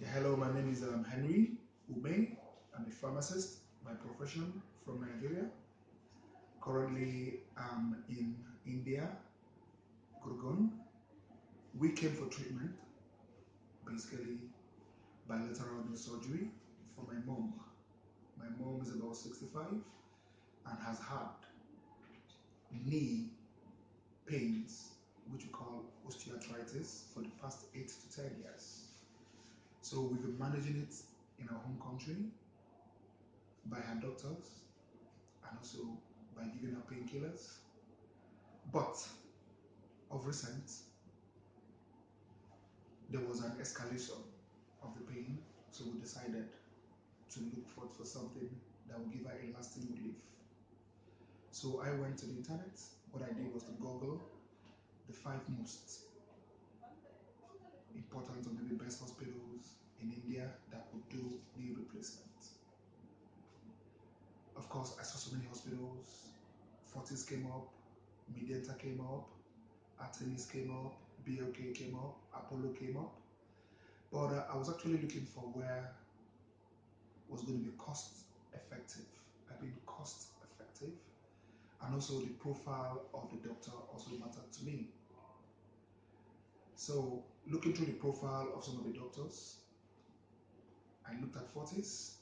Yeah, hello, my name is Henry Ume. I'm a pharmacist by profession from Nigeria. Currently, I'm in India, Gurgaon. We came for treatment, basically bilateral knee surgery for my mom. My mom is about 65 and has had knee pains, which we call osteoarthritis, for the past 8 to 10 years. So we've been managing it in our home country by her doctors and also by giving her painkillers. But of recent, there was an escalation of the pain, so we decided to look for something that would give her a lasting relief. So I went to the internet. What I did was to Google the 5 most important or maybe best hospitals in India that could do knee replacement. Of course, I saw so many hospitals. Fortis came up, Medienta came up, Artemis came up, BLK came up, Apollo came up. But I was actually looking for where was going to be cost effective. I mean, cost effective. And also the profile of the doctor also mattered to me. So looking through the profile of some of the doctors, I looked at Fortis,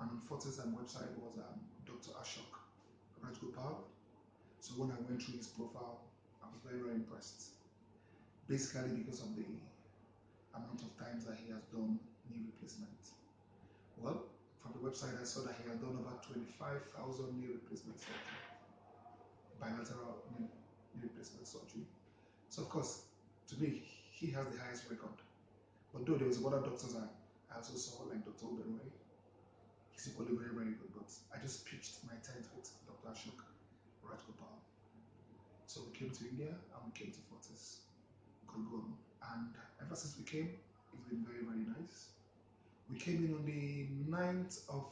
and on Fortis' website was Dr. Ashok Rajgopal. So when I went through his profile, I was very, very impressed. Basically because of the amount of times that he has done knee replacement. Well, from the website I saw that he had done about 25,000 knee replacement surgery, bilateral knee replacement surgery. So of course, to me, he has the highest record. But though there was other doctors I also saw, like Dr. Ume, he's equally very, very good. But I just pitched my tent with Dr. Ashok Rajgopal. So we came to India and we came to Fortis, Gurgaon. And ever since we came, it's been very, very nice. We came in on the 9th of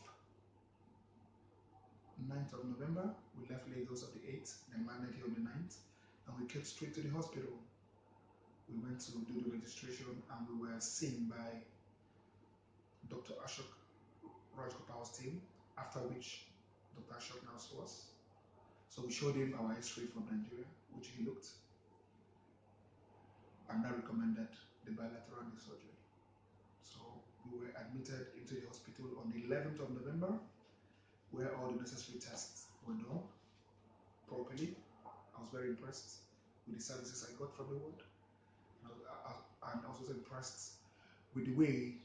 November. We left Lagos on the 8th, then landed here on the 9th, and we came straight to the hospital. We went to do the registration and we were seen by Dr. Ashok Rajgopal's team, after which Dr. Ashok now saw us. So we showed him our history from Nigeria, which he looked, and now recommended the bilateral knee surgery. So we were admitted into the hospital on the 11th of November, where all the necessary tests were done properly. I was very impressed with the services I got from the ward. And I was also impressed with the way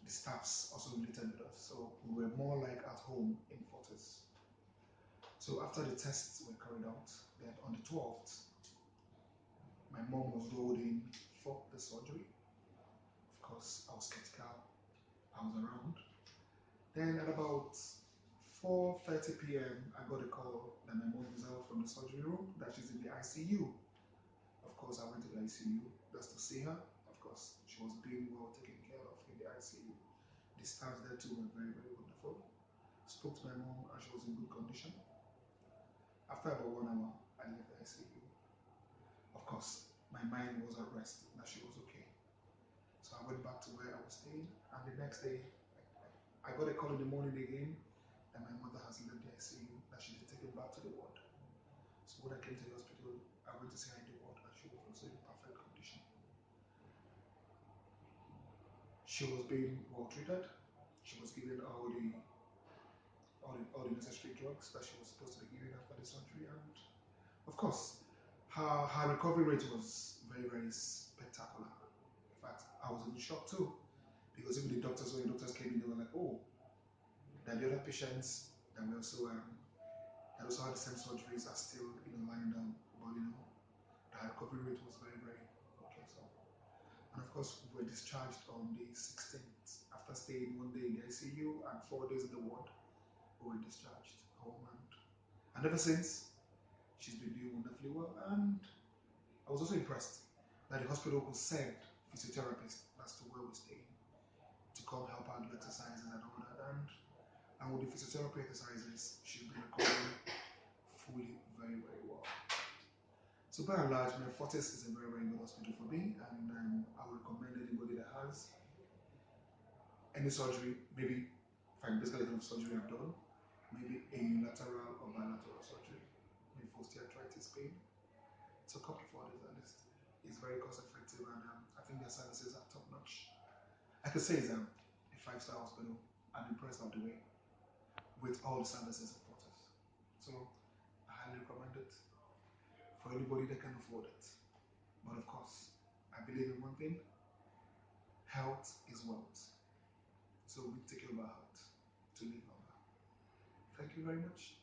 the staffs also related with us. So we were more like at home in Fortis. So after the tests were carried out, then on the 12th, my mom was rolled in for the surgery. Of course, I was skeptical. I was around. Then at about 4:30 p.m., I got a call that my mom is out from the surgery room, that she's in the ICU. Of course, I went to the ICU just to see her. Of course, she was being well taken care of in the ICU. The staff there too were very, very wonderful. Spoke to my mom and she was in good condition. After about 1 hour, I left the ICU. Of course, my mind was at rest that she was okay. So I went back to where I was staying, and the next day, I got a call in the morning again that my mother has left the ICU, that she's been taken back to the ward. So when I came to the hospital, I went to see her in the ward, and she was also in perfect condition. She was being well treated. She was given all the necessary drugs that she was supposed to be given after the surgery, and of course, her recovery rate was very, very spectacular. In fact, I was in shock too, because even when the doctors came in, they were like, "Oh, that the other patients that were also that also had the same surgeries are still lying down, but the recovery rate was very, very okay." So, and of course, we were discharged on the 16th after staying 1 day in the ICU and 4 days in the ward. We were discharged home, and ever since, she's been doing wonderfully well. And I was also impressed that the hospital could send physiotherapists, that's to where we stay, to come help her do exercises and all that. And with the physiotherapy exercises, she's been recovering fully very, very well. So by and large, Fortis is a very, very good hospital for me, and I would recommend anybody that has any surgery, maybe basically kind of surgery I've done, maybe a unilateral or bilateral surgery, maybe for osteoarthritis pain. It's a couple of others, and it's very cost effective, and I think their services are top notch. I could say it's a 5-star hospital. I'm impressed all the way with all the services and porters. So I highly recommend it for anybody that can afford it. But of course, I believe in one thing: health is wealth. So we take care of our health to live longer. Thank you very much.